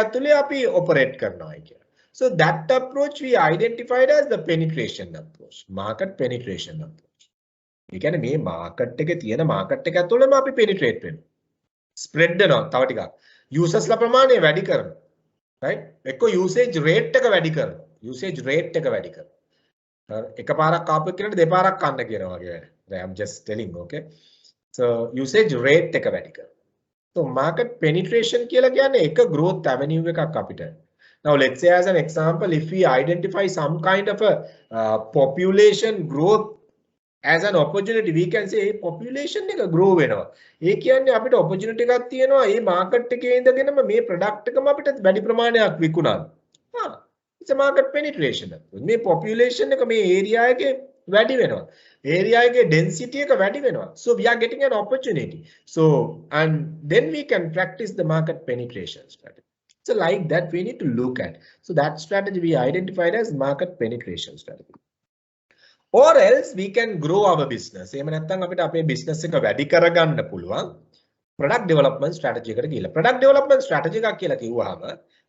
ඇතුලේ අපි operate කරනවා කියලා. So that approach we identified as the penetration approach, market penetration approach. ඒ කියන්නේ මේ market එකේ තියෙන market එක ඇතුළේම අපි penetrate වෙනවා. spread වෙනවා තව ටිකක්. users ලා ප්‍රමාණය වැඩි කරනවා. right? එක්ක usage rate එක වැඩි කරනවා. usage rate එක වැඩි කරනවා. එකපාරක් ආපු කෙනෙක්ට දෙපාරක් කන්න කියනවා වගේ වැඩ. I'm just telling, okay? So usage rate එක වැඩි කරනවා. So market penetration කියලා කියන්නේ එක growth avenue එකක් අපිට. Now let's say as an example, if we identify some kind of a population growth as an opportunity, we can say population එක grow වෙනවා. ඒ කියන්නේ අපිට opportunity එකක් තියෙනවා මේ market එකේ ඉඳගෙනම මේ product එකම අපිට වැඩි ප්‍රමාණයක් විකුණන්න. It's a market penetration. මේ population එක මේ area එකේ වැඩි වෙනවා. area එකේ density එක වැඩි වෙනවා. So we are getting an opportunity. So and then we can practice the market penetration strategy. So like that we need to look at. So that strategy we identified as market penetration strategy. Or else we can grow our business. එහෙම නැත්නම් අපිට අපේ business එක වැඩි කරගන්න පුළුවන් product development strategy එකට ගිහලා. Product development strategy එකක් කියලා කිව්වහම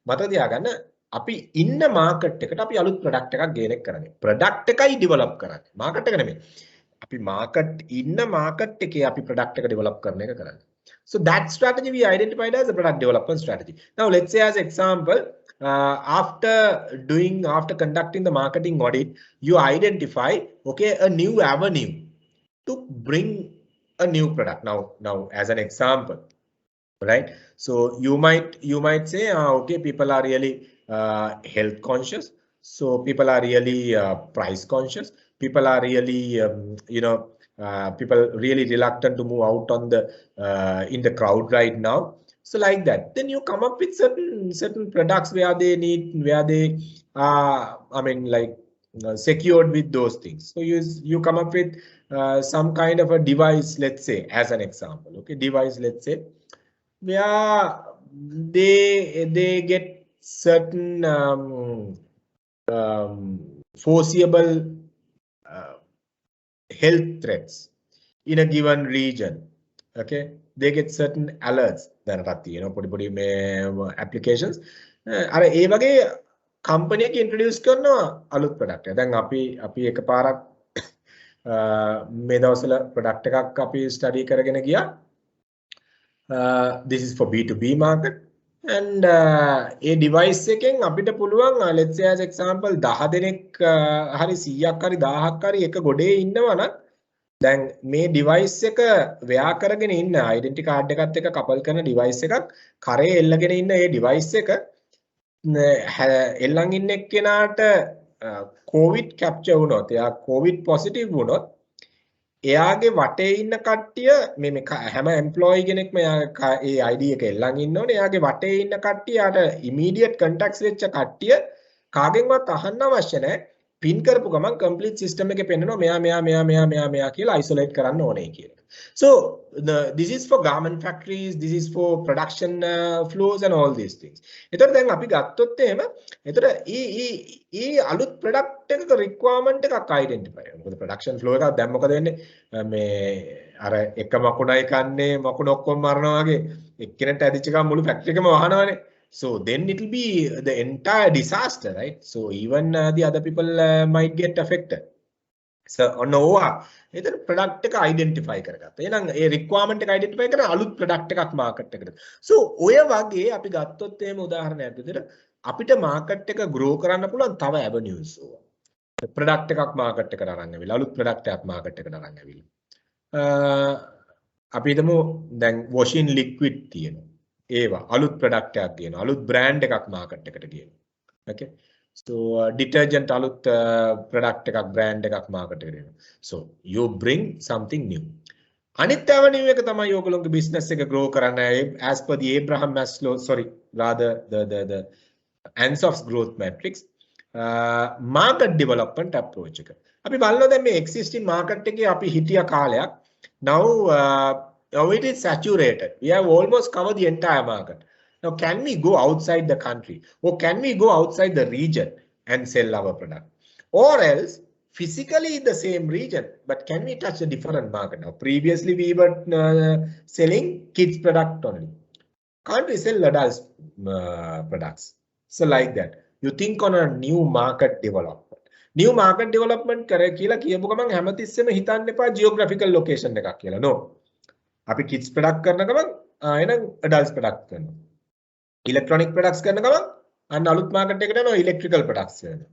මතක තියාගන්න අපි ඉන්න market එකට අපි අලුත් product එකක් gain කරන්නේ. Product එකයි develop කරන්නේ. Market එක නෙමෙයි. අපි ඉන්න market එකේ අපි product එක develop කරන එක කරන්නේ. So that strategy we identified as a product development strategy. Now let's say as example, after conducting the marketing audit, you identify, okay, a new avenue to bring a new product. Now as an example, right? So you might say, okay, people are really health conscious. So people are really price conscious. People are really, people really reluctant to move out on the in the crowd right now. So like that, then you come up with certain products where they secured with those things. So you come up with some kind of a device, let's say as an example, okay, device, let's say, where they get certain foreseeable health threats in a given region. Okay, they get certain alerts. පොඩි applications අර ඒ වගේ company එක introduce කරනවා අලුත් product එක. දැන් අපි එකපාරක් මේ දවස්වල product එකක් අපි study කරගෙන ගියා. This is for B2B market. And a device එකෙන් අපිට පුළුවන් let's say as example 10 දෙනෙක් හරි 100ක් හරි 1000ක් හරි එක ගොඩේ ඉන්නවා නම් දැන් මේ device එක wear කරගෙන ඉන්න identity card එකත් එක්ක couple කරන device එකක් කරේ එල්ලගෙන ඉන්න ඒ device එක එල්ලන් ඉන්න එක්කෙනාට covid capture වුණොත් එයා covid positive වුණොත් එයාගේ වටේ ඉන්න කට්ටිය මේ හැම employee කෙනෙක්ම ඒ ID එක එල්ලන් ඉන්න ඕනේ. එයාගේ වටේ ඉන්න කට්ටියට immediate contacts වෙච්ච කට්ටිය කාගෙන්වත් අහන්න අවශ්‍ය නැහැ. pin කරපු ගමන් complete system එකේ පෙන්නනවා මෙයා කියලා isolate කරන්න ඕනේ කියලා. So this is for garment factories, this is for production flows and all these things. එතකොට දැන් අපි ගත්තොත් එහෙම එතකොට ඒ අලුත් product එකක requirement එකක් identify කරනවා. මොකද production flow එකක් දැන් මොකද වෙන්නේ මේ අර එක මකුණයි කන්නේ මකුණ ඔක්කොම මරනවා වගේ එක්කෙනෙක්ට ඇදිච්ච ගමන් මුළු factory එකම වහනවනේ. So then it will be the entire disaster, right? So even the other people might get affected. So on OA, either product එක identify කරගත්තා. එහෙනම් ඒ requirement එක identify කරන අලුත් product එකක් market එකට. So ඔය වගේ අපි ගත්තොත් එහෙම උදාහරණයක් විදිහට අපිට market එක grow කරන්න පුළුවන් තව avenues ඕවා. product එකක් market එකට අරන් ඇවිල්ලා අලුත් product එකක් market එකට අරන් ඇවිල්ලා. අපි හිතමු දැන් washing liquid තියෙනවා. ඒවා අලුත් product එකක් තියෙනවා. අලුත් brand එකක් market එකට ගියනවා. Okay. So detergent alut product එකක් brand එකක් market එකට එනවා. So you bring something new. අනිත් avenue එක තමයි ඔයගොල්ලෝගේ business එක grow කරන්න as per the Abraham Maslow, rather the Ansof's growth matrix, market development approach එක. අපි බලනවා දැන් මේ existing market එකේ අපි හිටිය කාලයක් now it is saturated. We have almost covered the entire market. Now, can we go outside the country or can we go outside the region and sell our product? Or else, physically the same region, but can we touch a different market? Now, previously we were selling kids product only. can't we sell adults products? So like that. You think on a new market development. New market development करे කියලා කියපු ගමන් හැමතිස්සෙම හිතන්න එපා geographical location එකක් කියලා. No. අපි kids product කරන ගමන් එහෙනම් adults product කරනවා. Electronic products කරන ගමන් අන්න අලුත් market එකට යනවා electrical products කරනවා.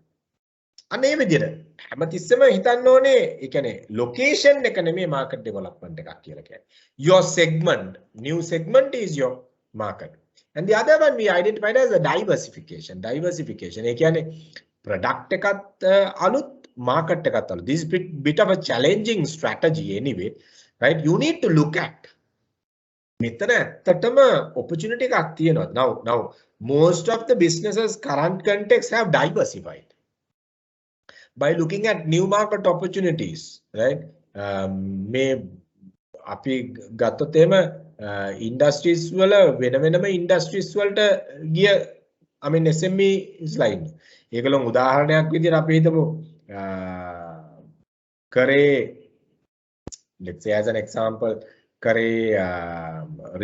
අන්න ඒ විදිහට හැමතිස්සෙම හිතන්න ඕනේ ඒ කියන්නේ location එක නෙමෙයි market development එකක් කියලා කියන්නේ. Your segment, new segment is your market. And the other one we identified as a diversification. Diversification. ඒ කියන්නේ product එකත් අලුත් market එකත් අලුත්. This is bit of a challenging strategy anyway, right? You need to look at මෙතන ඇත්තටම opportunity එකක් තියෙනවා. Now most of the businesses current context have diversified by looking at new market opportunities, right? මේ අපි ගත්තොත් එහෙම industries වල වෙනම industries වලට ගිය I mean SME slide. ඒකලොන් උදාහරණයක් විදිහට අපි හිතමු කරේ let's say as an example කරේ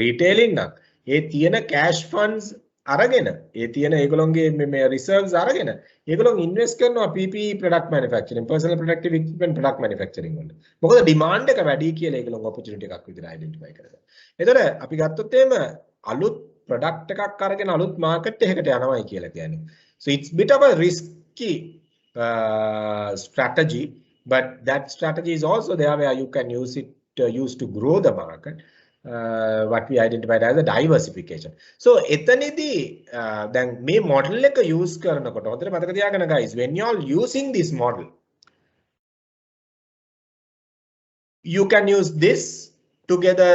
retailing නම් ඒ තියෙන cash funds අරගෙන ඒ තියෙන ඒගොල්ලෝගේ මේ reserves අරගෙන ඒගොල්ලෝ invest කරනවා PPE product manufacturing personal protective equipment product manufacturing වල. මොකද demand එක වැඩි කියලා ඒගොල්ලෝ opportunity එකක් විදිහට identify කරගන්නවා. එතකොට අපි ගත්තොත් එහෙම අලුත් product එකක් අරගෙන අලුත් market එකකට යනවායි කියලා කියන්නේ. So it's bit of a risky strategy, but that strategy is also there where you can use it use to grow the market. What we identified as a diversification. So එතනදී දැන් මේ model එක use කරනකොට හොඳට මතක තියාගන්න guys, when you are using this model you can use this together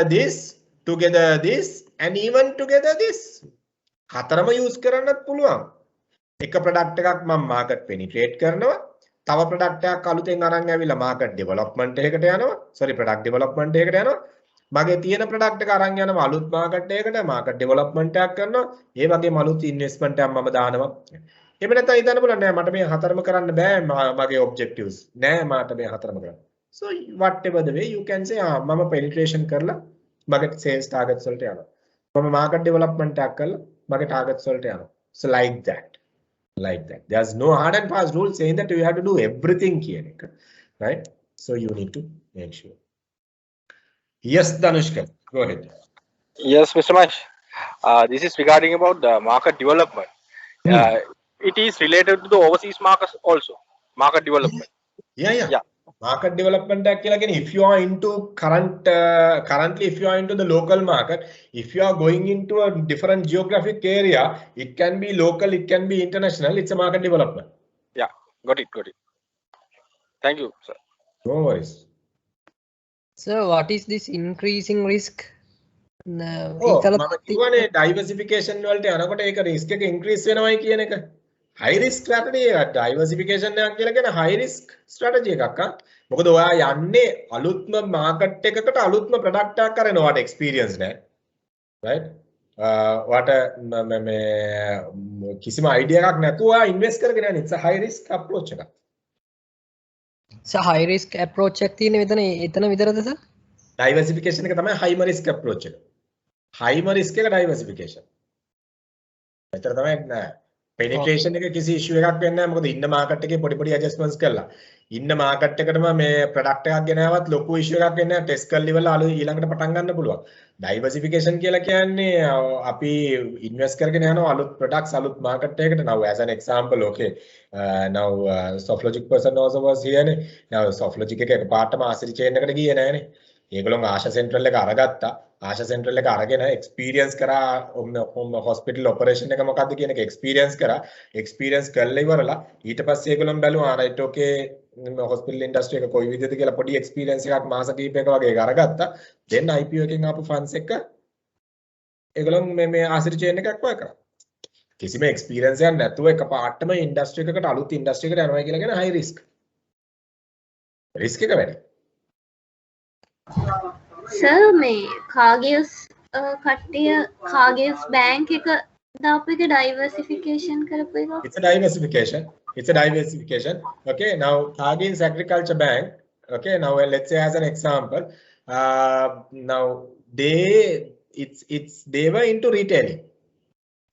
this and even together this. හතරම use කරන්නත් පුළුවන්. එක product එකක් මම market penetrate කරනවා, තව product එකක් අලුතෙන් අරන් ඇවිල්ලා market development එකකට යනවා, sorry product development එකකට යනවා. මගේ තියෙන product එක අරන් යනවා අලුත් market එකකට market development එකක් කරනවා. ඒ වගේම අලුත් investment එකක් මම දානවා. එහෙම නැත්නම් හිතන්න පුළුවන් නෑ මට මේ හතරම කරන්න බෑ මගේ objectives. නෑ මට මේ හතරම කරන්න. So whatever the way you can say මම penetration කරලා මගේ sales targets වලට යනවා. මම market development එකක් කරලා මගේ targets වලට යනවා. So like that. There's no hard and fast rule saying that you have to do everything කියන එක. Right? So you need to make sure. Yes, Dhanushka, go ahead. Yes, Mr. Mahesh. This is regarding about the market development. It is related to the overseas markets also. Market development. Yeah. Market development actually again, if you are into currently if you are into the local market, if you are going into a different geographic area, it can be local, it can be international. It's a market development. Yeah, got it. Thank you, sir. No worries. So what is this increasing risk? මම කියවනේ diversification වලට යනකොට ඒක risk එක increase වෙනවයි කියන එක. High risk strategy එක diversification එකක් කියලා කියන high risk strategy එකක්. මොකද ඔයා යන්නේ අලුත්ම market එකකට අලුත්ම product එකක් කරන ඔයාට experience නැහැ. Right? ඔයාට මේ කිසිම idea එකක් නැතුව ඔයා invest කරගෙන යන්නේ. It's a high risk approach එකක්. So high risk approach එකක් තියෙන එතන විතරද sir? Diversification එක තමයි high risk approach එක. High risk එක diversification. මෙතන තමයි නෑ. Penetration එක කිසි issue එකක් වෙන්නේ නැහැ. මොකද ඉන්න market එකේ පොඩි adjustments කරලා. ඉන්න market එකටම මේ product එකක් ගෙනාවත් ලොකු issue එකක් වෙන්නේ නැහැ. test කරලා ඉවරලා ඊළඟට පටන් ගන්න පුළුවන්. Diversification කියලා කියන්නේ අපි invest කරගෙන යනවා අලුත් products අලුත් market එකකට. Now as an example, okay. Now Softlogic person also was here නේ. Now Softlogic එක එකපාරටම ආසිරි chain එකට ගියේ නෑනේ. ඒගොල්ලෝ ආශා සෙන්ට්‍රල් එක අරගත්තා. ආශා සෙන්ට්‍රල් එක අරගෙන එක්ස්පීරියන්ස් කරා හොස්පිටල් ඔපරේෂන් එක මොකක්ද කියන එක එක්ස්පීරියන්ස් කරා. එක්ස්පීරියන්ස් කරලා ඉවරලා ඊට පස්සේ ඒගොල්ලෝ බැලුවා රයිට් ඕකේ හොස්පිටල් ඉන්ඩස්ට්‍රි එක කොයි විදිහද කියලා පොඩි එක්ස්පීරියන්ස් එකක් මාස කිහිපයක වගේ ඒක අරගත්තා. then IPO එකෙන් ආපු ෆන්ඩ්ස් එක ඒගොල්ලෝ මේ ආසිරි චේන් එකක් වගේ කරා. කිසිම එක්ස්පීරියන්ස් එකක් නැතුව එකපාරටම ඉන්ඩස්ට්‍රි එකකට අලුත් ඉන්ඩස්ට්‍රි එකකට යනවා කියලා කියන high risk. risk එක වැඩි. Sir, මේ කාගියස් කට්ටිය කාගියස් බැංක් එක දාපු එක diversification කරපු එක. It's a diversification. Okay, now Kagins Agriculture Bank. Okay, now let's say as an example, now they they were into retailing.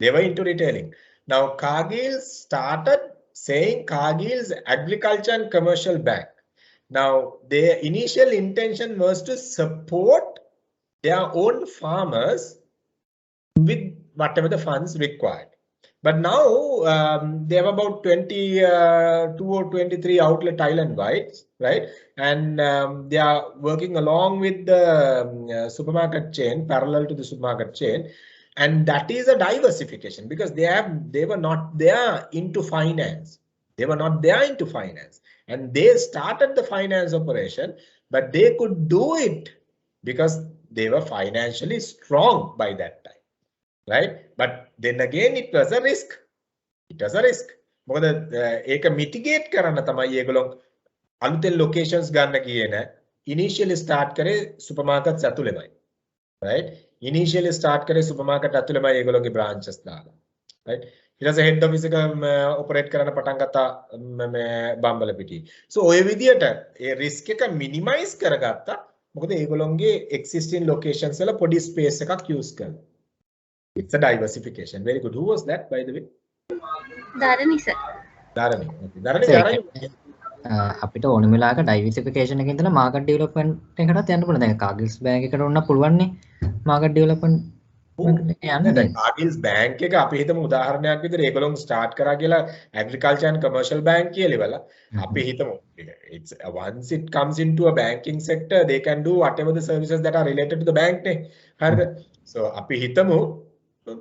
They were into retailing. Now Cargill started saying Cargill's agriculture and commercial bank. Now their initial intention was to support their own farmers with whatever the funds required. But now they have about 22 or 23 outlet island-wide, right? And they are working along with the supermarket chain, parallel to the supermarket chain. And that is a diversification because they were not there into finance. They were not there into finance. And they started the finance operation, but they could do it because they were financially strong by that time. Right? But then again, it was a risk. It was a risk. මොකද ඒක mitigate කරන්න තමයි ඒගොල්ලෝ අලුතෙන් locations ගන්න ගියේ නෑ. Initially start කරේ supermarkets ඇතුළෙමයි. Right? Initially start කරේ supermarket ඇතුළෙමයි ඒගොල්ලෝගේ branches දාලා. Right? ඊට පස්සේ head office එක operate කරන්න පටන් ගත්තා බම්බලපිටියේ. So ඔය විදියට ඒ risk එක minimize කරගත්තා. මොකද ඒගොල්ලෝගේ existing locations වල පොඩි space එකක් use කරලා. It's a diversification. Very good. Who was that, by the way? Dharani sir. Dharani. Okay. Dharani. අපිට ඕන වෙලාවක ඩයිවර්සිෆිකේෂන් එකකින් තමයි මාකට් ඩෙවලොප්මන්ට් එකකට යන්න පුළුවන්. දැන් කාගිල්ස් බැංක් එකට උන්න පුළුවන් නේ මාකට් ඩෙවලොප්මන්ට් යන්න. දැන් කාගිල්ස් බැංක් එක අපි හිතමු උදාහරණයක් විදිහට ඒගොල්ලෝ ස්ටාර්ට් කරා කියලා agriculture and commercial bank කියලා ඉවලා අපි හිතමු it's once it comes into a banking sector they can do whatever the services that are related to the bank නේ. හරිද? So අපි හිතමු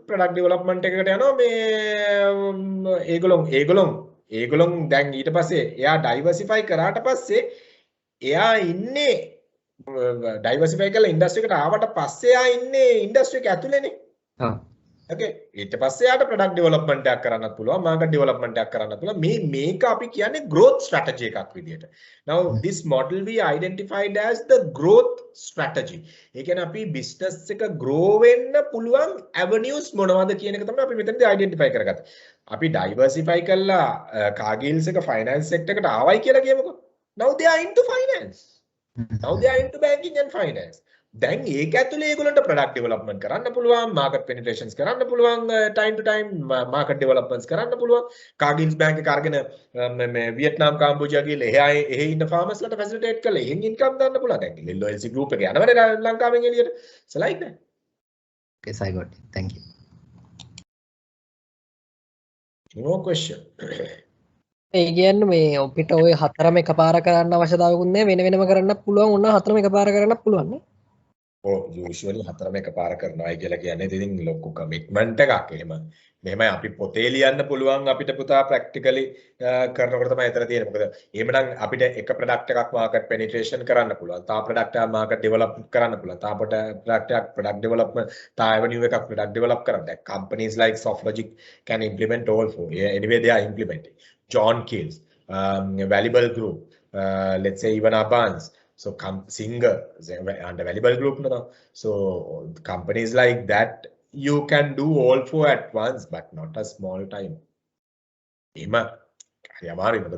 product development එකකට යනවා මේ ඒගොල්ලෝ දැන් ඊට පස්සේ එයා diversify කරාට පස්සේ එයා ඉන්නේ diversify කරලා industry එකට ආවට පස්සේ එයා ඉන්නේ industry එක ඇතුළේනේ. Okay. ඊට පස්සේ යාට product development එකක් කරන්නත් පුළුවන්, market development එකක් කරන්නත් පුළුවන්. මේක අපි කියන්නේ growth strategy එකක් විදියට. Now this model we identified as the growth strategy. ඒ කියන්නේ අපි business එක grow වෙන්න පුළුවන් avenues මොනවද කියන එක තමයි අපි මෙතනදී identify කරගත්තේ. අපි diversify කළා Cargill's එක finance sector එකට ආවයි කියලා කියමුකෝ. Now they are into finance. Now they are into banking and finance. දැන් ඒක ඇතුලේ ඒගොල්ලන්ට product development කරන්න පුළුවන්, market penetrations කරන්න පුළුවන්, time to time market developments කරන්න පුළුවන්. Cargill's bank එක අරගෙන මේ වියට්නාම් කාම්බෝජියා ගිහලා එහෙ ඉන්න farmers ලට facilitate කරලා එහෙන් income ගන්න පුළුවන්. දැන් LOLC group එක යනවනේ ලංකාවෙන් එළියට. So like that. Okay, I got it. Thank you. No question. ඒ කියන්නේ මේ අපිට ওই හතරම එකපාර කරන්න අවශ්‍යතාවයකුත් නැහැ වෙන වෙනම කරන්න පුළුවන් ඕන හතරම එකපාර කරන්න පුළුවන් නේ. usually හතරම එකපාර කරනවායි කියලා කියන්නේ ඉතින් ලොකු commitment එකක්. මෙහෙමයි අපි පොතේ ලියන්න පුළුවන් අපිට පුතා practically කරනකොට තමයි එතන තියෙන්නේ. මොකද එහෙමනම් අපිට එක product එකක් market penetration කරන්න පුළුවන්. තා product එකක් market develop කරන්න පුළුවන්. තා product එකක් product development තා avenue එකක් product develop කරන්න. That companies like Softlogic can implement all four. Yeah, anyway they are implementing. John Keells, Valuable Group, let's say even Abans. So Singer under Valuable Group now. So companies like that you can do all four at once, but not a small time. එහෙම හරි අමාරුයි මොකද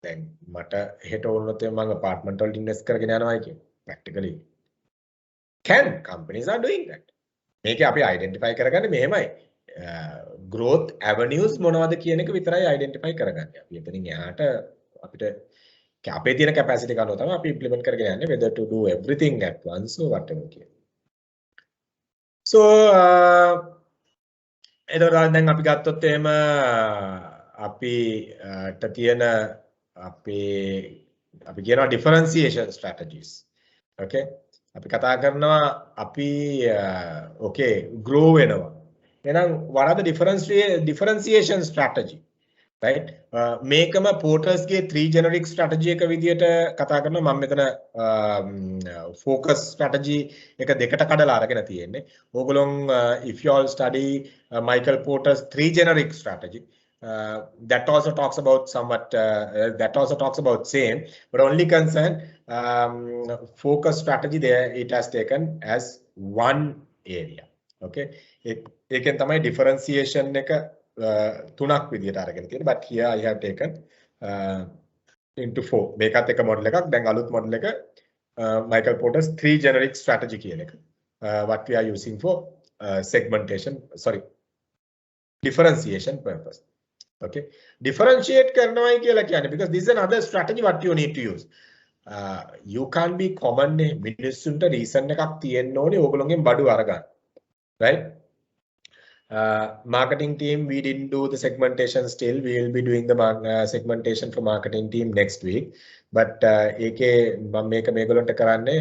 දැන් මට හෙට ඕනොත් මම apartment වලට invest කරගෙන යනවායි කියන්නේ practically can companies are doing that. මේක අපි identify කරගන්නේ මෙහෙමයි. growth avenues මොනවද කියන එක විතරයි identify කරගන්නේ. අපි එතනින් එහාට අපිට අපේ තියෙන capacity එක අනුව තමයි අපි implement කරගෙන යන්නේ whether to do everything at once or whatever කියන. So එතකොට දැන් අපි ගත්තොත් එහෙම අපිට තියෙන අපි කියනවා differentiation strategies. Okay? අපි කතා කරනවා අපි okay grow වෙනවා. එහෙනම් what are the differentiation strategy? Right? මේකම Portersගේ 3 generic strategy එක විදියට කතා කරනවා. මම මෙතන focus strategy එක දෙකට කඩලා අරගෙන තියෙන්නේ. ඕගොල්ලෝ if you all study Michael Porter's 3 generic strategy that also talks about same but only concern focus strategy there it has taken as one area. Okay? ඒකෙන් තමයි differentiation එක තුනක් විදියට අරගෙන තියෙන්නේ but here I have taken into 4 මේකත් එක model එකක් දැන් අලුත් මොඩල් එක Michael Porter's 3 generic strategy කියන එක what we are using for differentiation purpose. Okay, differentiate karnawai kiyala kiyanne because this is another strategy what you need to use. You can't be common ne මිනිස්සුන්ට reason එකක් තියෙන්න ඕනේ ඕගොල්ලෝගෙන් බඩු අරගන්න. Right? Marketing team, we didn't do the segmentation still. We will be doing the segmentation for marketing team next week. But ඒකේ මම මේක මේගොල්ලන්ට කරන්නේ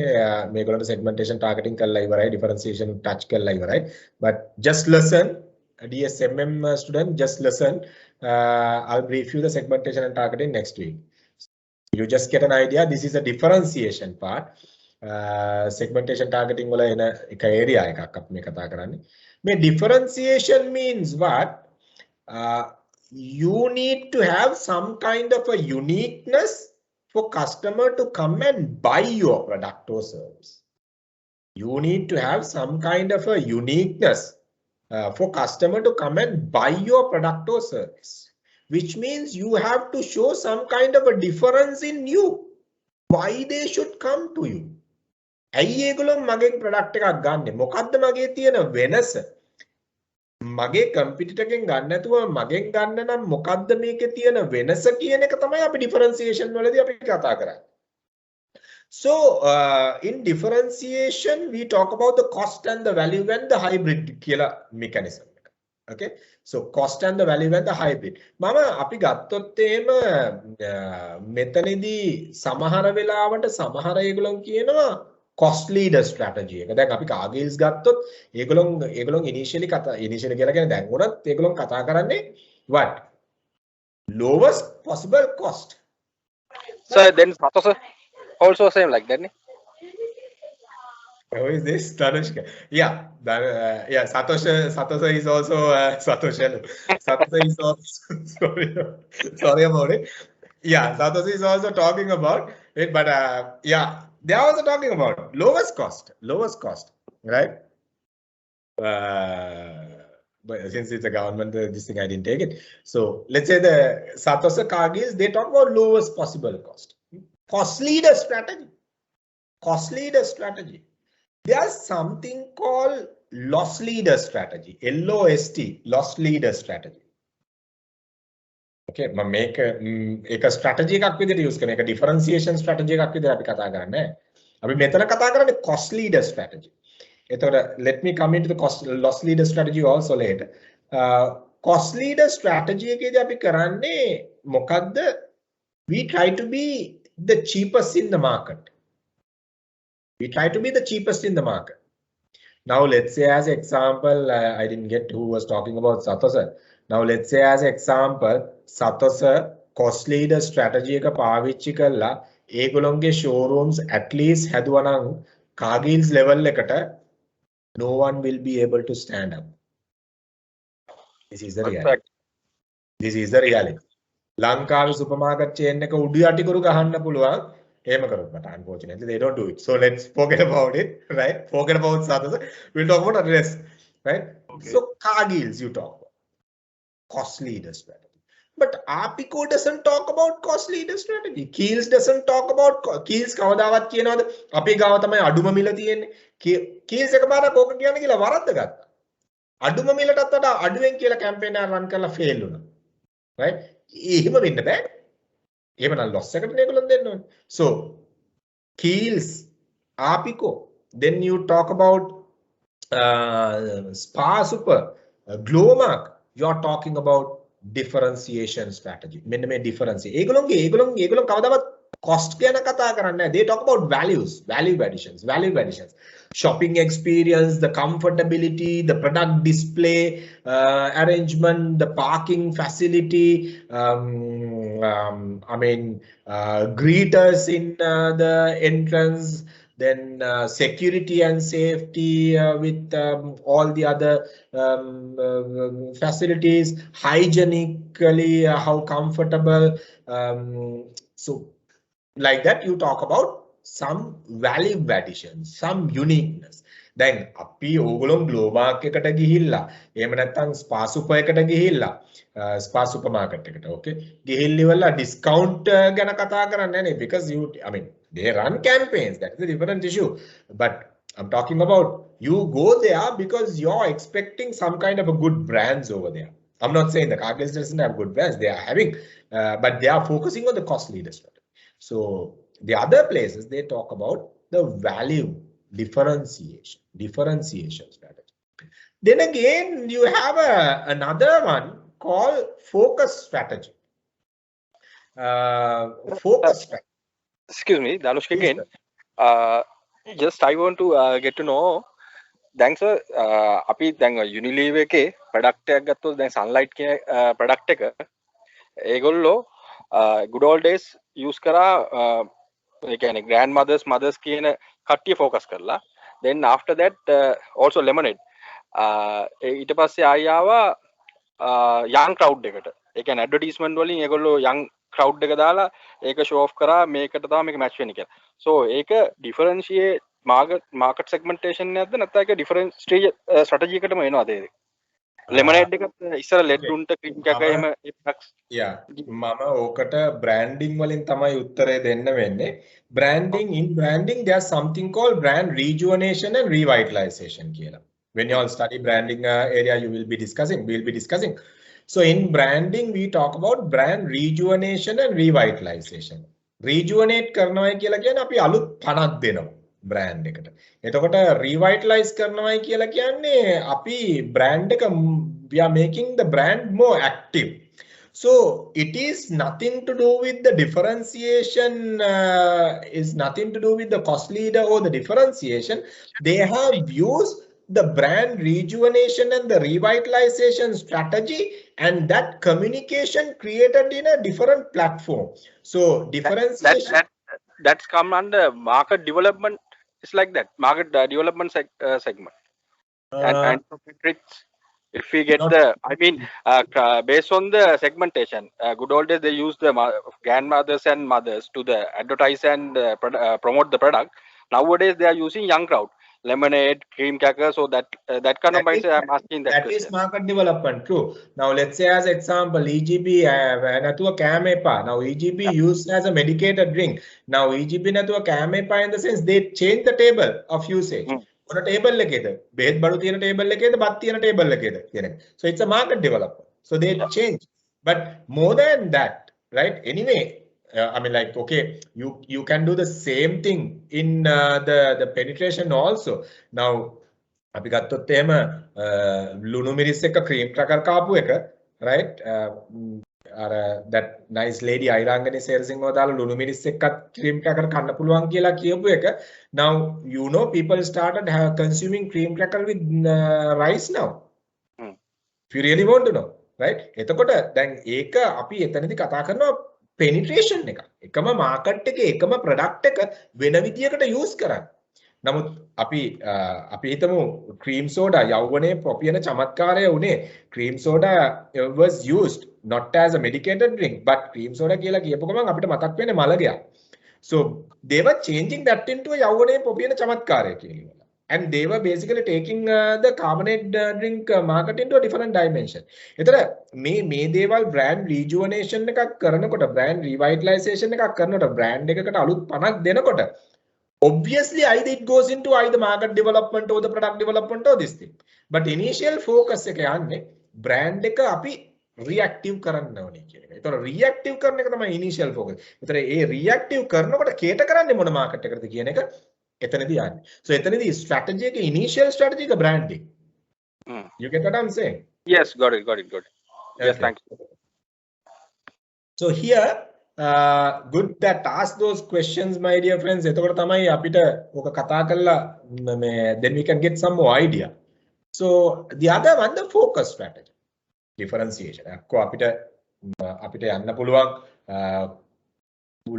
මේගොල්ලන්ට segmentation targeting කරලා ඉවරයි, differentiation touch කරලා ඉවරයි. But just listen, DSMM student, just listen. I'll brief you the segmentation and targeting next week. You just get an idea. This is a differentiation part. Segmentation targeting වල එන එක area එකක් අපි මේ කතා කරන්නේ. May differentiation means what? You need to have some kind of a uniqueness for customer to come and buy your product or service. You need to have some kind of a uniqueness for customer to come and buy your product or service, which means you have to show some kind of a difference in you. Why they should come to you? ඇයි ඒගොල්ලෝ මගෙන් product එකක් ගන්නෙ? මොකද්ද මගේ තියෙන වෙනස? මගේ කම්පිටිටර් එකෙන් ගන්න නැතුව මගෙන් ගන්න නම් මොකද්ද මේකේ තියෙන වෙනස කියන එක තමයි අපි differentiation වලදී අපි කතා කරන්නේ. So in differentiation we talk about the cost and the value and the hybrid කියලා mechanism. Okay, so cost and the value and the hybrid. මම අපි ගත්තොත් එහෙම මෙතනදී සමහර වෙලාවට සමහර ඒගොල්ලෝ කියනවා cost leader strategy එක. දැන් අපි කාගිල්ස් ගත්තොත් ඒගොල්ලෝ initially කියලා කියන්නේ දැන් උනත් ඒගොල්ලෝ කතා කරන්නේ what? Lowest possible cost. So then Satosa also same like that. Who is this? Tanushka. Yeah, Satoshi is also Satoshi is also sorry about it. Yeah, Satoshi is also talking about it, but yeah, they are also talking about lowest cost, right? But since it's a government, this thing I didn't take it. So let's say the Satoshi Kargils, they talk about lowest possible cost. Cost leader strategy. There's something called loss leader strategy. LOST, loss leader strategy. Okay, මම මේක එක strategy එකක් විදිහට use කරන එක differentiation strategy එකක් විදිහට අපි කතා කරන්නේ. අපි මෙතන කතා කරන්නේ cost leader strategy. එතකොට let me come into the loss leader strategy also later. Cost leader strategy එකේදී අපි කරන්නේ මොකද්ද? We try to be the cheapest in the market. We try to be the cheapest in the market. Now let's say as example, I didn't get who was talking about Satoshi. Now let's say as example, Satoshi cost leader strategy එක පාවිච්චි කරලා ඒගොල්ලෝගේ showrooms at least හැදුවා නම් Cargill's level එකට no one will be able to stand up. This is the reality. This is the reality. ලංකාවේ supermarket chain එක උඩු යටි කරු ගහන්න පුළුවන්. But unfortunately they don't do it. So let's forget about it, right? Forget about Satoshi. We'll talk about address, right? Okay. So Cargills you talk about cost leader strategy, but Apico doesn't talk about cost leader strategy. Kiehl's doesn't talk about Kiehl's කවදාවත් කියනවාද අපේ ගාව තමයි අඩුම මිල තියෙන්නේ. Kiehl's එකපාරක් ඕක කියන්නේ කියලා වරද්ද ගත්තා. අඩුම මිලටත් වඩා අඩුවෙන් කියලා කැම්පේන් එක රන් කරලා ෆේල් වුණා. right? එහෙම වෙන්න බෑ. එහෙමනම් loss එකකට ඒගොල්ලන් දෙන්න ඕනේ. So Kiehl's, Apico, then you talk about Spa Super, Glowmark, you are talking about differentiation strategy. මෙන්න මේ difference. ඒගොල්ලෝ කවදාවත් cost ගැන කතා කරන්නේ නැහැ. They talk about value additions. Shopping experience, the comfortability, the product display, arrangement, the parking facility, greeters in the entrance, then security and safety with all the other facilities, hygienically, how comfortable. So like that you talk about some value addition, some uniqueness. Then අපි ඕගොල්ලෝ Glowmark එකට ගිහිල්ලා එහෙම නැත්නම් Spa Super එකට ගිහිල්ලා Spa Supermarket එකට okay ගිහිල්ලා ඉවරලා discount ගැන කතා කරන්නේ නැහැ because they run campaigns, that is a different issue, but I'm talking about you go there because you're expecting some kind of a good brands over there. I'm not saying the Cargill doesn't have good brands, they are having, but they are focusing on the cost leader strategy. So the other places they talk about the value differentiation strategy. Then again, you have another one called focus strategy. Focus strategy. Excuse me, Danushka Yes, again. sir. Just I want to get to know. Thanks sir. අපි දැන් Unilever එකේ product එකක් ගත්තොත් දැන් Sunlight කියන product එක ඒගොල්ලෝ good old days use කරා ඒ කියන්නේ grandmothers mothers කියන කට්ටිය focus කරලා. Then after that also Lemonade ඊට පස්සේ ආයි ආවා young crowd එකට. ඒ කියන්නේ advertisement වලින් ඒගොල්ලෝ young crowd එක දාලා ඒක show off කරා මේකට තමයි මේක match වෙන්නේ කියලා. So ඒක differentiate market segmentation එකක්ද නැත්නම් ඒක different strategy එකටම එනවාද ඒක? Lemonade එක ඉස්සර lead උන්ට cream එකක් එහෙම products yeah මම ඕකට branding වලින් තමයි උත්තරේ දෙන්න වෙන්නේ. In branding there's something called brand rejuvenation and revitalization කියලා. When you all study branding area, we'll be discussing. So in branding, we talk about brand rejuvenation and revitalization. Rejuvenate කරනවායි කියලා කියන්නේ අපි අලුත් පණක් දෙනවා brand එකට. එතකොට revitalize කරනවායි කියලා කියන්නේ අපි brand එක we are making the brand more active. So it is nothing to do with the differentiation, is nothing to do with the cost leader or the differentiation. They have used the brand rejuvenation and the revitalization strategy, and that communication created in a different platform. So differentiation that's come under market development. It's like that market development segment. And if we get based on the segmentation, good old days they use the grandmothers and mothers to the advertise and promote the product. Nowadays they are using young crowd. Lemonade, cream cracker, so that kind of mindset I'm asking that question. Is market development, true. Now let's say as example, EGP natuwa kama epa. Now EGP used as a medicated drink. Now EGP natuwa kama epa in the sense they change the table of usage. On a table ekeda, behet badu tiyena table ekeda, bat tiyena table ekeda කියන. So it's a market development. So they change. But more than that, right? Anyway, I mean, like, okay, you can do the same thing in the penetration also. Now, අපි ගත්තොත් එහෙම ලුණු මිරිස් එක cream cracker කාපු එක, right? that nice lady අයිරාංගනේ සේරසිංහව දාලා ලුණු මිරිස් එක්කත් cream cracker කන්න පුළුවන් කියලා කියපු එක. Now, you know, people started consuming cream cracker with rice now. If you really want to know, right? එතකොට දැන් ඒක අපි එතනදී කතා කරනවා penetration එක. එකම market එකේ එකම product එක වෙන විදියකට use කරන්න. නමුත් අපි හිතමු cream soda යෞවනයේ පොපියන චමත්කාරය උනේ cream soda was used not as a medicated drink but cream soda කියලා කියපු ගමන් අපිට මතක් වෙන්නේ මලගයක්. So they were changing that into a යෞවනයේ පොපියන චමත්කාරය කියලා. And they were basically taking the carbonate drink market into a different dimension. එතන මේ දේවල් brand rejuvenation එකක් කරනකොට brand revitalization එකක් කරනකොට brand එකකට අලුත් පණක් දෙනකොට obviously either it goes into either market development or the product development or this thing. But initial focus එක යන්නේ brand එක අපි reactive කරන්න ඕනේ කියන එක. ඒතර reactive කරන එක තමයි initial focus. ඒතර ඒ reactive කරනකොට cater කරන්නේ මොන market එකටද කියන එක එතනදී යන්නේ. So එතනදී strategy එක initial strategy එක branding. You get what I'm saying? Yes, got it. Yes, okay. thank you. So here good that ask those questions, my dear friends. එතකොට තමයි අපිට ඔක කතා කරලා then we can get some more idea. So the other one, the focus strategy, differentiation. අක්කෝ අපිට යන්න පුළුවන්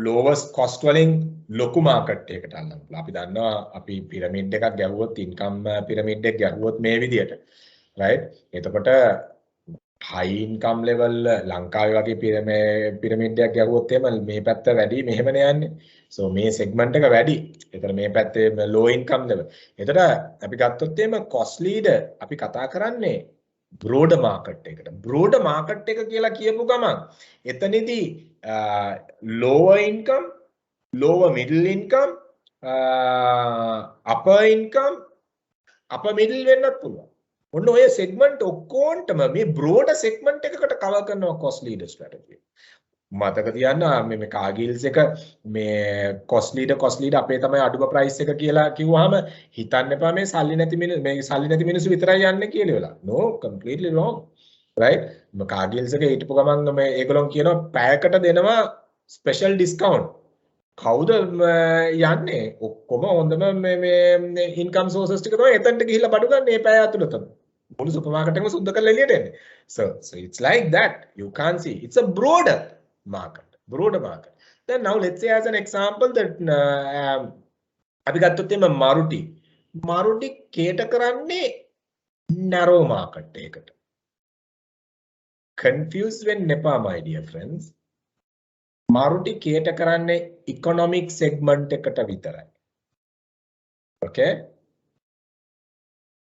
lowest cost වලින් ලොකු market එකකට අල්ලන්න පුළුවන්. අපි දන්නවා අපි pyramid එකක් ගැහුවොත් income pyramid එක ගැහුවොත් මේ විදියට, right? එතකොට high income level ලංකාවේ වගේ pyramid එකක් ගැහුවොත් එහෙම මේ පැත්ත වැඩි මෙහෙමනේ යන්නේ. So මේ segment එක වැඩි. ඒතර මේ පැත්තේ low income level. එතකොට අපි ගත්තොත් එහෙම cost leader අපි කතා කරන්නේ broader market එකට. broader market එක කියලා කියපු ගමන් එතනදී lower income, lower middle income, upper income, upper middle වෙන්නත් පුළුවන්. ඔන්න ඔය segment ඔක්කොන්ටම මේ broad segment එකකට cover කරනවා cost leader strategy. මතක තියන්න මේ කාගිල්ස් එක මේ cost leader අපේ තමයි අඩුම price එක කියලා කිව්වහම හිතන්න එපා මේ සල්ලි නැති මිනිස්සු විතරයි යන්නේ කියලා වෙලා. No, completely wrong. Right? Cargills එක හිටපු ගමන් මේ ඒගොල්ලෝ කියනවා පැයකට දෙනවා special discount. කවුද යන්නේ? ඔක්කොම හොඳම මේ income sources ටික තමයි එතනට ගිහිල්ලා බඩු ගන්න මේ පැය ඇතුළත. මුළු සුපර් මාකට් එකම සුද්ධ කරලා එළියට එන්නේ. So it's like that. You can't see. It's a broader market. Then now let's say as an example that අපි ගත්තොත් එimhe Maruti cater කරන්නේ narrow market එකකට. Confused වෙන්න එපා my dear friends. Maruti cater කරන්නේ economic segment එකට විතරයි. Okay?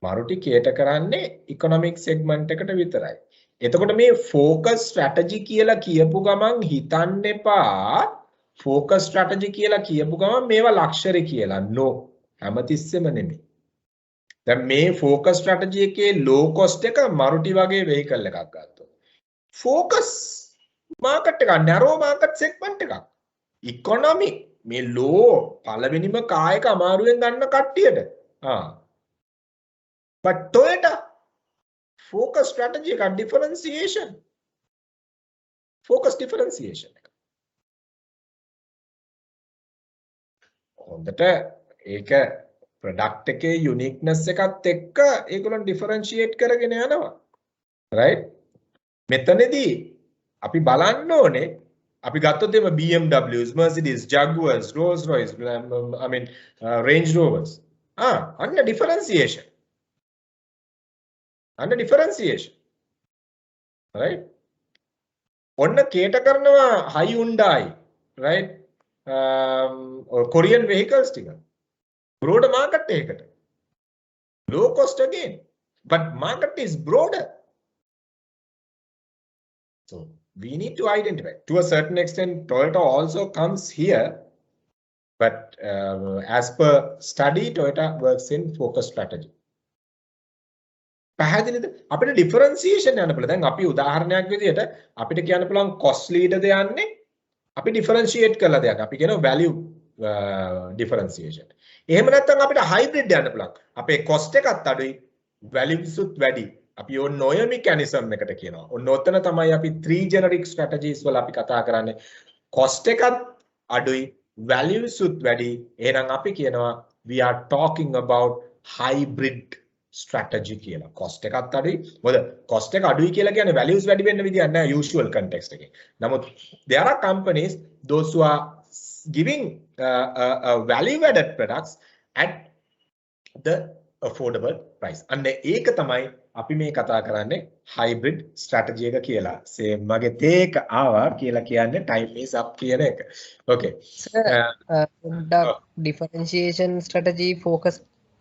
Maruti cater කරන්නේ economic segment එකට විතරයි. එතකොට මේ focus strategy කියලා කියපු ගමන් හිතන්න එපා focus strategy කියලා කියපු ගමන් මේවා luxury කියලා. No, හැමතිස්සෙම නෙමෙයි. දැන් මේ focus strategy එකේ low cost එක Maruti වගේ vehicle එකක් ගත්තොත්. Focus market එක narrow market segment එකක්. Economic මේ low පළවෙනිම කායක අමාරුවෙන් ගන්න කට්ටියට. But Toyota focus strategy එක differentiation. Focus differentiation එක. හොඳට ඒක product එකේ uniqueness එකත් එක්ක ඒගොල්ලෝ differentiate කරගෙන යනවා. Right? මෙතනදී අපි බලන්න ඕනේ අපි ගත්තොත් එම BMWs, Mercedes, Jaguars, Rolls-Royce, Range Rovers. Under differentiation. Under differentiation. Right? ඔන්න cater කරනවා Hyundai, right? Korean vehicles ටික. Broader market එකකට. Low cost again. But market is broader. So we need to identify. To a certain extent, Toyota also comes here. But as per study, Toyota works in focus strategy. පැහැදිලිද? අපිට differentiation යන්න පුළුවන්. දැන් අපි උදාහරණයක් විදිහට අපිට කියන්න පුළුවන් cost leader ද යන්නේ අපි differentiate කරලා දෙයක්. අපි කියනවා value differentiation. එහෙම නැත්නම් අපිට hybrid යන්න පුළුවන්. අපේ cost එකත් අඩුයි values උත් වැඩි. අපි ඔන්න ඔය mechanism එකට කියනවා. ඔන්න ඔතන තමයි අපි 3 generic strategies වල අපි කතා කරන්නේ. cost එකත් අඩුයි values උත් වැඩි. එහෙනම් අපි කියනවා we are talking about hybrid strategy කියලා. cost එකත් අඩුයි. මොකද cost එක අඩුයි කියලා කියන්නේ values වැඩි වෙන්න විදියක් නැහැ usual context එකේ. නමුත් there are companies those who are giving value added products at the affordable price. අන්න ඒක තමයි අපි මේ කතා කරන්නේ hybrid strategy එක කියලා. same මගේ තේක ආවා කියලා කියන්නේ time is up කියන එක. Okay. differentiation strategy focus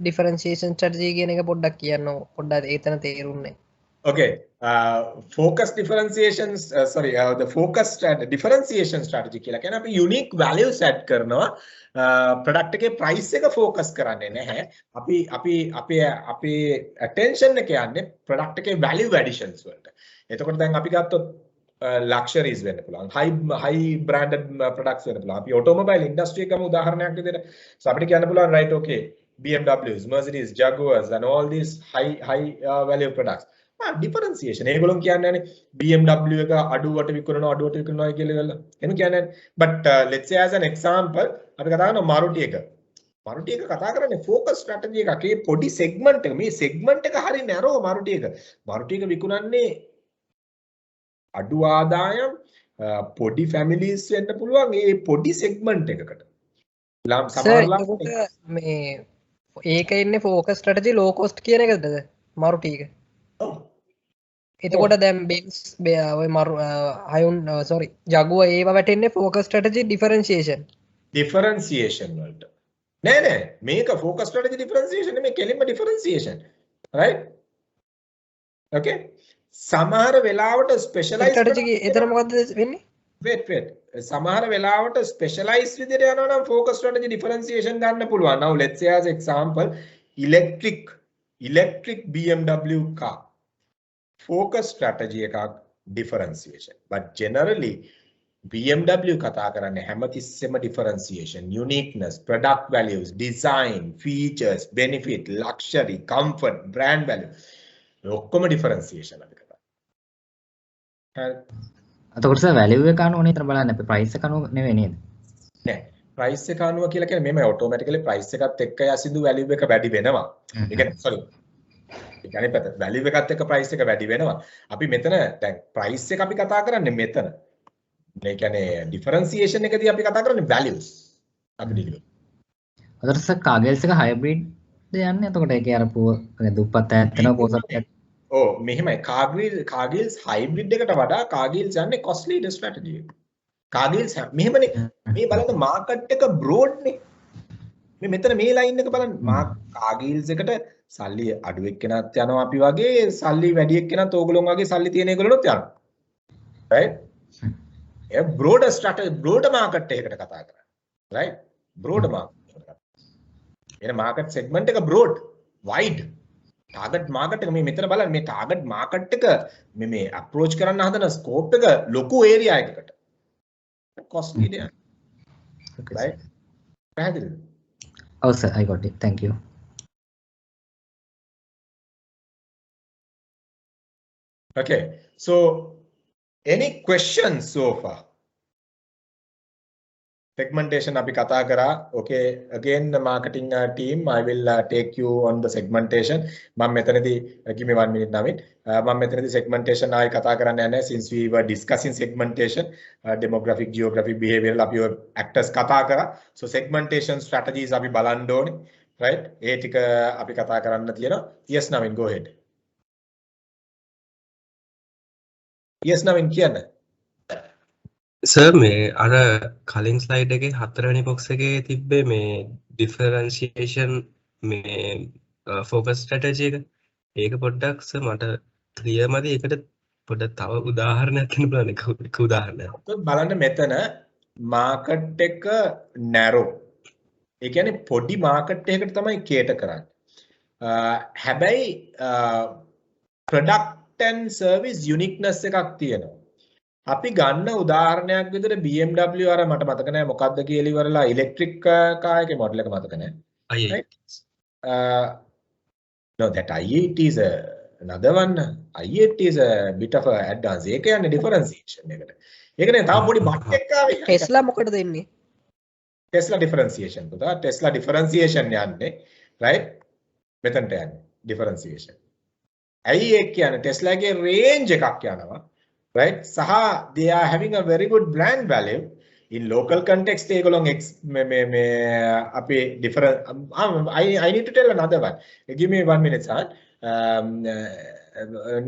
differentiation strategy කියන එක පොඩ්ඩක් කියන්න පොඩ්ඩක් ඒතන තේරුන්නේ. Okay, focus differentiations the focus differentiation strategy කියලා කියන්නේ අපි unique values add කරනවා product එකේ price එක focus කරන්නේ නැහැ. අපි attention එක යන්නේ product එකේ value additions වලට. එතකොට දැන් අපි ගත්තොත් luxuries වෙන්න පුළුවන්. high branded products වෙන්න පුළුවන්. අපි automobile industry එකම උදාහරණයක් විදිහට so අපිට කියන්න පුළුවන් right okay BMWs, Mercedes, Jaguars and all these high value products. Differentiation. ඒගොල්ලෝ කියන්නේ BMW එක අඩුවට විකුණනවා කියලා. එහෙම කියන්නේ. But let's say as an example අපි කතා කරනවා Maruti එක. Maruti එක කතා කරන්නේ focus strategy එකක. ඒ පොඩි segment එක. මේ segment එක හරිය narrow Maruti එක. Maruti එක විකුණන්නේ අඩු ආදායම් පොඩි families වෙන්න පුළුවන් ඒ පොඩි segment එකකට. මේ ඒක ඉන්නේ focus strategy low cost කියන එකද Maruti එක? ඔව්. එතකොට දැන් Benz ඔය sorry Jaguar ඒව වැටෙන්නේ focus strategy differentiation වලට. නෑ මේක focus strategy differentiation නෙමෙයි කෙලින්ම differentiation. Right? Okay. සමහර වෙලාවට specialized strategy එතන මොකද්ද වෙන්නේ? wait සමහර වෙලාවට specialized විදිහට යනවා නම් focus strategy differentiation ගන්න පුළුවන්. Now let's say as example electric electric BMW car focus strategy එකක් differentiation. But generally BMW කතා කරන්නේ හැමතිස්සෙම differentiation, uniqueness, product values, design, features, benefit, luxury, comfort, brand value. ඔක්කොම differentiation අපි කතා. හරි. එතකොට සර් වැලියු එක අනුව නේද බලන්න අපි ප්‍රයිස් එක අනුව නෙවෙයි නේද? නෑ. price එක අනුව කියලා කියන්නේ මෙහෙම automatically price එකත් එක්ක යසින්දු value එක වැඩි වෙනවා. ඒ කියන්නේ sorry. ඒ කියන්නේ value එකත් එක්ක price එක වැඩි වෙනවා. අපි මෙතන දැන් price එක අපි කතා කරන්නේ මෙතන. මේ කියන්නේ differentiation එකදී අපි කතා කරන්නේ values. අපි දිගට. අතට සර් කාගෙල්ස් එක හයිබ්‍රිඩ් ද යන්නේ. එතකොට ඒකේ අර දුප්පත් ඇත්තනවා පොසත් ඔව් මෙහෙමයි කාගිල්ස් හයිබ්‍රිඩ් එකට වඩා කාගිල්ස් යන්නේ cost leader strategy එක. කාගිල්ස් මෙහෙමනේ මේ බලන්න මාකට් එක broad නේ. මේ මෙතන මේ ලයින් එක බලන්න කාගිල්ස් එකට සල්ලි අඩු එක්කෙනත් යනවා අපි වගේ සල්ලි වැඩි එක්කෙනත් ඕගොල්ලෝ වගේ සල්ලි තියෙන ඒගොල්ලොත් යනවා. right? ඒ broader strategy broader market එකකට කතා කරන්නේ. right? broader market එකකට කතා. එන market segment එක broad wide target market එක මේ මෙතන බලන්න මේ target market එක මේ approach කරන්න හදන scope එක ලොකු area එකකට cost leader right පැහැදිලිද? ඔව් sir I got it thank you. okay so any questions so far? segmentation අපි කතා කරා. okay again the marketing team I will take you on the segmentation. මම මෙතනදී give me 1 minute Navin. මම මෙතනදී segmentation ආයි කතා කරන්න යන්නේ since we were discussing segmentation demographic geographic behavioral අපි actors කතා කරා. so segmentation strategies අපි බලන්න ඕනේ right ඒ ටික අපි කතා කරන්න තියෙනවා. yes Navin go ahead. yes Navin කියන්න. සර් මේ අර කලින් ස්ලයිඩ් එකේ 4 වෙනි බොක්ස් එකේ තිබ්බේ මේ ඩිෆරන්ෂියේෂන් මේ ෆෝකස් ස්ට්‍රැටජි එක. ඒක පොඩ්ඩක් සර් මට ක්ලියර් මදි. ඒකට පොඩ්ඩක් තව උදාහරණයක් දෙන්න බලන්න. එක උදාහරණයක්. බලන්න මෙතන මාකට් එක නැරෝ. ඒ කියන්නේ පොඩි මාකට් එකකට තමයි කේටර් කරන්නේ. හැබැයි product and service uniqueness එකක් තියෙනවා. අපි ගන්න උදාහරණයක් විදිහට BMW අර මට මතක නැහැ මොකක්ද කියලා ඉවරලා ඉලෙක්ට්‍රික් කාර් එකේ මොඩල් එක මතක නැහැ. i8 no that i8 is another one. i8 is a bit of a advance. ඒක යන්නේ differentiation එකට. ඒක නේ තව පොඩි බට් එකක් ආවේ. ටෙස්ලා මොකටද දෙන්නේ? Tesla differentiation පුතා. Tesla differentiation යන්නේ right මෙතනට යන්නේ differentiation. ඇයි ඒක කියන්නේ Tesla එකේ range එකක් යනවා. right saha they are having a very good brand value in local context egolong me api different I need to tell another one. Give me 1 minute sir.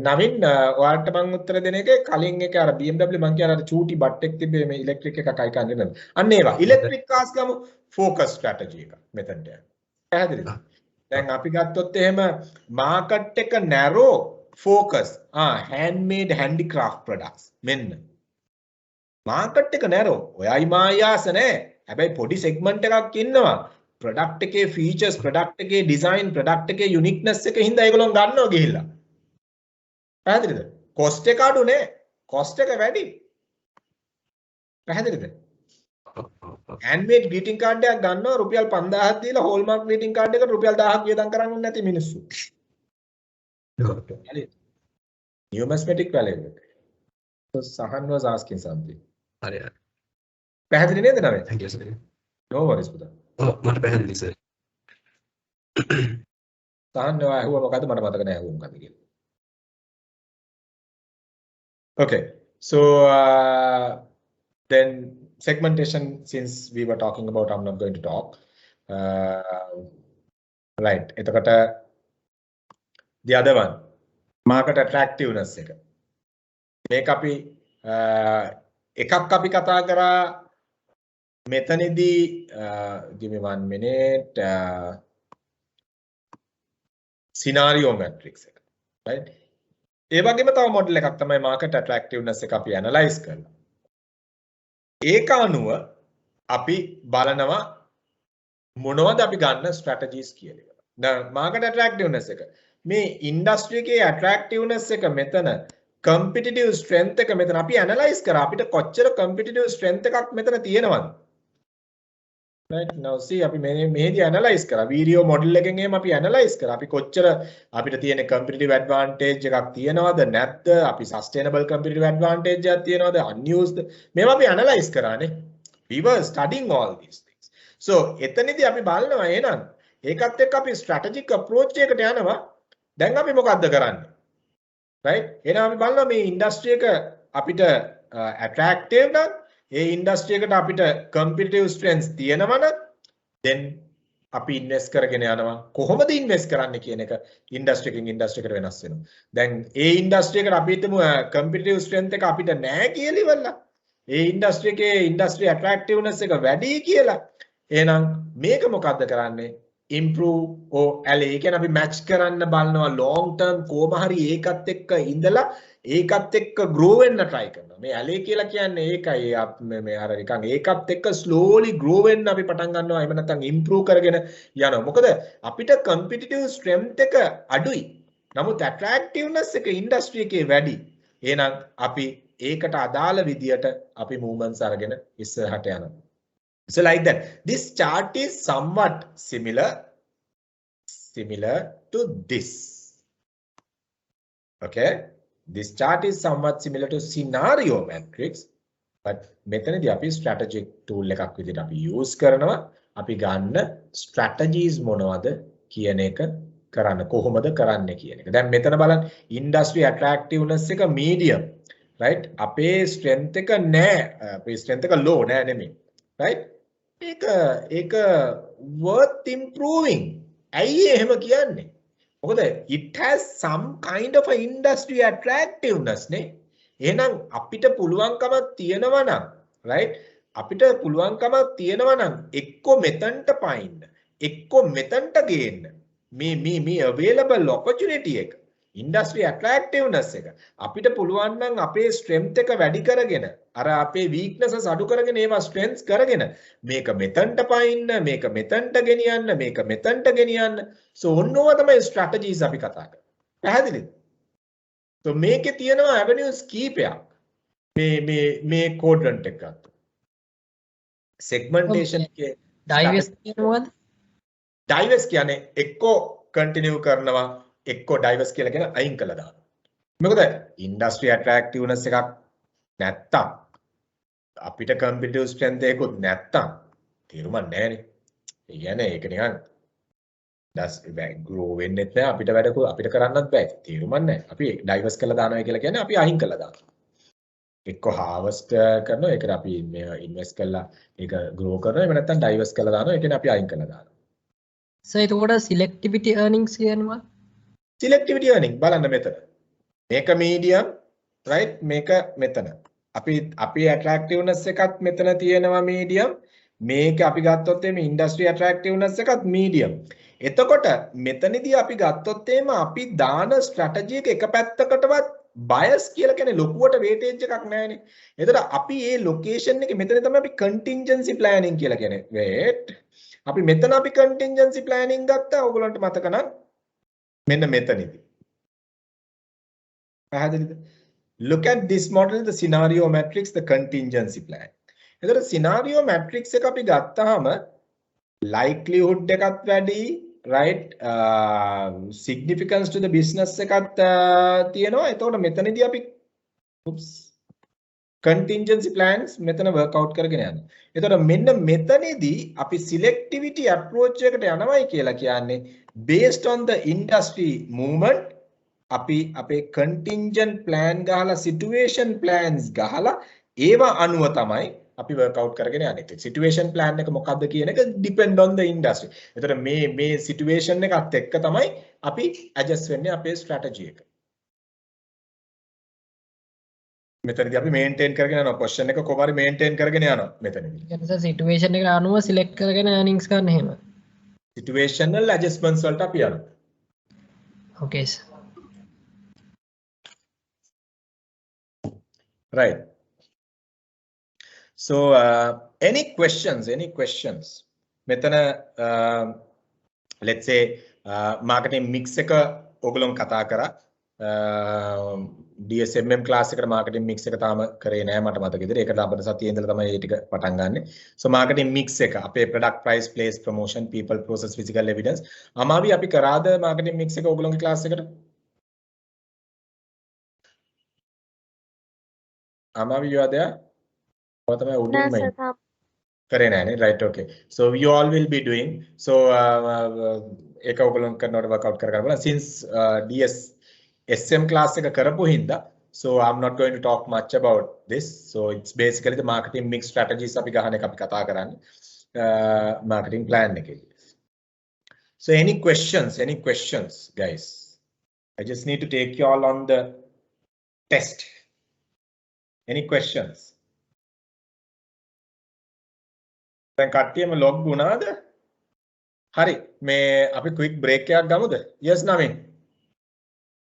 Navin ඔයාලට මම උත්තර දෙන එකේ කලින් එක අර BMW මං කියන අර චූටි බට් එක තිබ්බේ මේ ඉලෙක්ට්‍රික් එකක් අයි කන්නේ නේද අන්න ඒවා ඉලෙක්ට්‍රික් කාර්ස් ගමු ෆෝකස් ස්ට්‍රැටජි එක මෙතනට යන්න පැහැදිලිද දැන් අපි ගත්තොත් එහෙම මාකට් එක narrow focus handmade handicraft products men market එක narrow ඔයයි මායාස නැහැ හැබැයි පොඩි segment එකක් ඉන්නවා product එකේ features product එකේ design product එකේ uniqueness එක හින්දා ඒගොල්ලෝ ගන්නවා ගිහිල්ලා පැහැදිලිද cost එක අඩු නේ cost එක වැඩි පැහැදිලිද handmade greeting card එකක් ගන්නවා රුපියල් 5000ක් දීලා hallmark greeting card එකට රුපියල් 1000ක් වියදම් කරන්නේ නැති මිනිස්සු numismatic value. So Sahan was asking something. හරි හරි. පැහැදිලි නේද නේද? Thank you sir. No worries පුතා. මට පැහැදිලි sir. Sahan ඇහුවා මොකද්ද මට මතක නැහැ ඇහුවා මොකද්ද කියලා. Okay. So then segmentation since we were talking about I'm not going to talk. Right. එතකොට the other one market attractiveness එක මේක අපි එකක් අපි කතා කරා මෙතනදී give me 1 minute scenario matrix එක right ඒ වගේම තව මොඩල් එකක් තමයි market attractiveness එක අපි analyze කරනවා ඒක අනුව අපි බලනවා මොනවද අපි ගන්න strategies කියලා මාකට් ඇට්‍රැක්ටිව්නස් එක. මේ ඉන්ඩස්ට්‍රි එකේ ඇට්‍රැක්ටිව්නස් එක මෙතන competitive strength එක මෙතන අපි ඇනලයිස් කරා අපිට කොච්චර competitive strength එකක් මෙතන තියෙනවද? right now see අපි මෙහෙදි ඇනලයිස් කරා වීඩියෝ මොඩල් එකෙන් එහෙම අපි ඇනලයිස් කරා අපි කොච්චර අපිට තියෙන competitive advantage එකක් තියෙනවද නැත්ද අපි sustainable competitive advantage එකක් තියෙනවද unused මේවා අපි analyse කරානේ we were studying all these things so එතනදී අපි බලනවා එහෙනම් ඒකත් එක්ක අපි strategic approach එකකට යනවා දැන් අපි මොකද්ද කරන්නේ right එහෙනම් අපි බලනවා මේ industry එක අපිට attractive නම් ඒ ඉන්ඩස්ට්‍රි එකට අපිට competitive strengths තියෙනවා නම් then අපි ඉන්වෙස්ට් කරගෙන යනවා කොහොමද ඉන්වෙස්ට් කරන්න කියන එක ඉන්ඩස්ට්‍රි එකකින් ඉන්ඩස්ට්‍රි එකට වෙනස් වෙනවා දැන් ඒ ඉන්ඩස්ට්‍රි එකට අපි හිතමු competitive strength එක අපිට නැහැ කියලා ඉවරලා ඒ ඉන්ඩස්ට්‍රි එකේ ඉන්ඩස්ට්‍රි attractiveness එක වැඩි කියලා එහෙනම් මේක මොකද්ද කරන්නේ improve or ally ඒ කියන්නේ අපි match කරන්න බලනවා long term කොහොම හරි ඒකත් එක්ක ඉඳලා ඒකත් එක්ක grow වෙන්න try කරනවා මේ ally කියලා කියන්නේ ඒකයි මේ අර නිකන් ඒකත් එක්ක slowly grow වෙන්න අපි පටන් ගන්නවා එහෙම නැත්නම් improve කරගෙන යනවා මොකද අපිට competitive strength එක අඩුයි නමුත් attractiveness එක industry එකේ වැඩි එහෙනම් අපි ඒකට අදාළ විදියට අපි movements අරගෙන ඉස්සරහට යනවා so like that this chart is somewhat similar to this okay this chart is somewhat similar to scenario matrix but මෙතනදී අපි strategic tool එකක් විදිහට අපි use කරනවා අපි ගන්න strategies මොනවද කියන එක කරන්න කොහොමද කරන්න කියන එක දැන් මෙතන බලන්න industry attractiveness එක medium right අපේ strength එක නෑ අපේ strength එක low නෑ නෙමෙයි right ඒක worth improving ඇයි එහෙම කියන්නේ මොකද it has some kind of a industry attractiveness නේ එහෙනම් අපිට පුළුවන්කමක් තියෙනවා නම් right අපිට පුළුවන්කමක් තියෙනවා නම් එක්ක මෙතනට පයින්න එක්ක මෙතනට ගේන්න මේ available opportunity එක industry attractiveness එක අපිට පුළුවන් නම් අපේ strength එක වැඩි කරගෙන අර අපේ weaknesses අඩු කරගෙන ඒවා strengths කරගෙන මේක මෙතනට පයින්න මේක මෙතනට ගෙනියන්න මේක මෙතනට ගෙනියන්න so ඔන්නෝව තමයි strategies අපි කතා කරන්නේ පැහැදිලිද so මේකේ තියෙනවා avenues කීපයක් මේ quadrant එක ගත්තා segmentation එකේ divest කියනවාද divest කියන්නේ එක්කෝ continue කරනවා එක්කෝ divest කියලා කියන අයින් කළා දානවා. මොකද industry attractiveness එකක් නැත්තම් අපිට competitive strength එකකුත් නැත්තම් තේරුමක් නැහැනේ. ඒ කියන්නේ ඒක නිකන් grow වෙන්නෙත් නැහැ අපිට වැඩක අපිට කරන්නත් බෑ. තේරුමක් නැහැ. අපි divest කළා දානවා කියලා කියන්නේ අපි අයින් කළා දානවා. එක්කෝ harvest කරනවා ඒකට අපි invest කළා ඒක grow කරනවා එහෙම නැත්නම් divest කළා දානවා ඒ කියන්නේ අපි අයින් කළා දානවා. so එතකොට selectivity earnings කියනවා selectivity earning බලන්න මෙතන මේක medium right මේක මෙතන අපි attractiveness එකත් මෙතන තියෙනවා medium මේක අපි ගත්තොත් එimhe industry attractiveness එකත් medium එතකොට මෙතනදී අපි ගත්තොත් එimhe අපි දාන strategy එක පැත්තකටවත් bias කියලා කියන්නේ ලොකුවට weightage එකක් නැහැනේ එතකොට අපි මේ location එකේ මෙතන තමයි අපි contingency planning කියලා කියන්නේ wait අපි මෙතන අපි contingency planning ගත්තා ඔයගොල්ලන්ට මතක නම් මෙන්න මෙතනදී පැහැදිලිද look at this model the scenario matrix the contingency plan එතකොට scenario matrix එක අපි ගත්තාම likelihood එකත් වැඩි right significance to the business එකත් තියෙනවා එතකොට මෙතනදී අපි contingency plans මෙතන work out කරගෙන යනවා එතකොට මෙන්න මෙතනදී අපි selectivity approach එකට යනවායි කියලා කියන්නේ based on the industry movement අපි අපේ contingent plan ගහලා situation plans ගහලා ඒවා අනුව තමයි අපි work out කරගෙන යන්නේ. situation plan එක මොකක්ද කියන එක depend on the industry. එතකොට මේ situation එකත් එක්ක තමයි අපි adjust වෙන්නේ අපේ strategy එක. මෙතනදී අපි maintain කරගෙන යනවා question එක කොහොම හරි maintain කරගෙන යනවා මෙතනදී. එතකොට situation එකට අනුව select කරගෙන earnings ගන්න එහෙම. situational adjustments වලට අපි යනවා. okay sir. right so any questions මෙතන let's say marketing mix එක ඔයගොල්ලෝ කතා කරා DSMM class එකට marketing mix එක තාම කරේ නෑ මට මතක විදිහට. ඒකට අපිට සතියේ ඉඳලා තමයි ඒ ටික පටන් ගන්නෙ. So marketing mix එක අපේ product price place promotion people process physical evidence අමාවි අපි කරාද marketing mix එක ඔයගොල්ලෝගේ class එකට? අමාවි you are there? ඔය තමයි උඩින්ම ඉන්නේ. කරේ නෑනේ right okay. So you all will be doing so ඒක ඔයගොල්ලෝ කරනකොට workout කරගන්න බලන්න since SM class එක කරපු හින්දා so I'm not going to talk much about this. So it's basically the marketing mix strategies අපි ගහන එක අපි කතා කරන්නේ marketing plan එකේ. So any questions guys? I just need to take you all on the test. Any questions? දැන් කට්ටියම log වුණාද? හරි මේ අපි quick break එකක් ගමුද? Yes නවීන්.